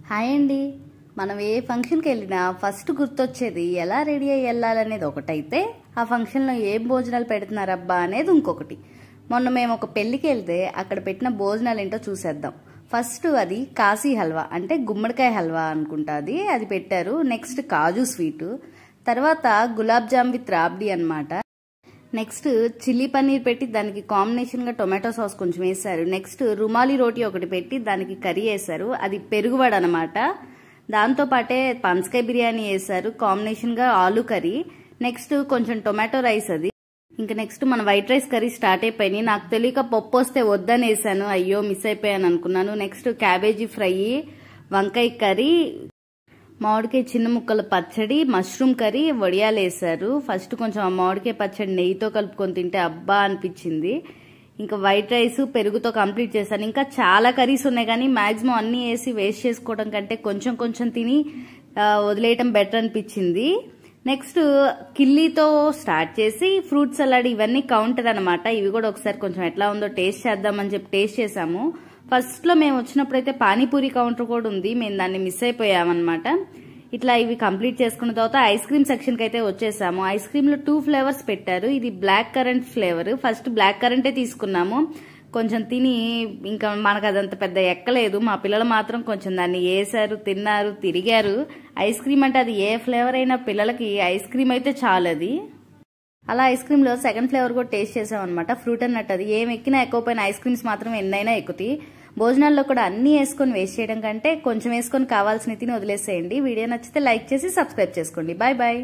Hi అండి. మనం ఏ ఫంక్షన్కి వెళ్ళినా ఫస్ట్ గుర్తొచ్చేది ఎలా రెడీ అయ్యి వెళ్ళాలనేది ఒకటైతే, ఆ ఫంక్షన్లో ఏం భోజనాలు పెడుతున్నారబ్బా అనేది ఇంకొకటి. మొన్న మేము ఒక పెళ్లికి వెళ్తే అక్కడ పెట్టిన భోజనాలు ఏంటో చూసేద్దాం. ఫస్ట్ అది కాశీ హల్వా అంటే గుమ్మడికాయ హల్వా అనుకుంటా, అది పెట్టారు. నెక్స్ట్ కాజు స్వీటు, తర్వాత గులాబ్ జామ్ విత్ రాబ్డీ అనమాట. నెక్స్ట్ చిల్లీ పన్నీర్ పెట్టి దానికి కాంబినేషన్గా టొమాటో సాస్ కొంచెం వేశారు. నెక్స్ట్ రుమాలి రోటీ ఒకటి పెట్టి దానికి కర్రీ వేశారు, అది పెరుగువడ అనమాట. దాంతోపాటే పనసకాయ బిర్యానీ వేశారు, కాంబినేషన్గా ఆలు కర్రీ. నెక్స్ట్ కొంచెం టొమాటో రైస్ అది. ఇంకా నెక్స్ట్ మన వైట్ రైస్ కర్రీ స్టార్ట్ అయిపోయినాయి. నాకు తెలియక పప్పు వస్తే వద్దని వేసాను, అయ్యో మిస్ అయిపోయాను అనుకున్నాను. నెక్స్ట్ క్యాబేజీ ఫ్రై, వంకాయ కర్రీ, మామిడికాయ చిన్న ముక్కల పచ్చడి, మష్రూమ్ కర్రీ, వడియాలు వేసారు. ఫస్ట్ కొంచెం ఆ మామిడికాయ పచ్చడి నెయ్యితో కలుపుకొని తింటే అబ్బా అనిపించింది. ఇంకా వైట్ రైస్ పెరుగుతో కంప్లీట్ చేశాను. ఇంకా చాలా కర్రీస్ ఉన్నాయి కానీ మాక్సిమం అన్ని వేసి వేస్ట్ చేసుకోవడం కంటే కొంచెం కొంచెం తిని వదిలేయటం బెటర్ అనిపించింది. నెక్స్ట్ కిల్లీతో స్టార్ట్ చేసి ఫ్రూట్ సలాడ్ ఇవన్నీ కౌంటర్ అనమాట. ఇవి కూడా ఒకసారి కొంచెం ఎట్లా ఉందో టేస్ట్ చేద్దామని చెప్పి టేస్ట్ చేసాము. ఫస్ట్ లో మేము వచ్చినప్పుడు అయితే పానీపూరి కౌంటర్ కూడా ఉంది, మేము దాన్ని మిస్ అయిపోయామన్నమాట. ఇట్లా ఇవి కంప్లీట్ చేసుకున్న తర్వాత ఐస్ క్రీమ్ సెక్షన్ కి అయితే వచ్చేసాము. ఐస్ క్రీమ్ లో 2 ఫ్లేవర్స్ పెట్టారు. ఇది black currant flavour. First black కరెంటే తీసుకున్నాము. కొంచెం తిని ఇంకా మనకు అదంత పెద్ద ఎక్కలేదు. మా పిల్లలు మాత్రం కొంచెం దాన్ని వేసారు, తిన్నారు, తిరిగారు. ఐస్ క్రీమ్ అంటే అది ఏ ఫ్లేవర్ అయినా పిల్లలకి ఐస్ క్రీమ్ అయితే చాలు. అది అలా ఐస్ క్రీమ్ లో సెకండ్ ఫ్లేవర్ కూడా టేస్ట్ చేసాం అనమాట. ఫ్రూట్ అన్నట్టు అది ఏం ఎక్కినా ఎక్కువపోయిన ఐస్ క్రీమ్స్ మాత్రం ఎన్నైనా ఎక్కుతాయి. భోజనాల్లో కూడా అన్ని వేసుకొని వేస్ట్ చేయడం కంటే కొంచెం వేసుకొని కావాల్సిన తిని వదిలేసేయండి. వీడియో నచ్చితే లైక్ చేసి సబ్స్క్రైబ్ చేసుకోండి. Bye bye.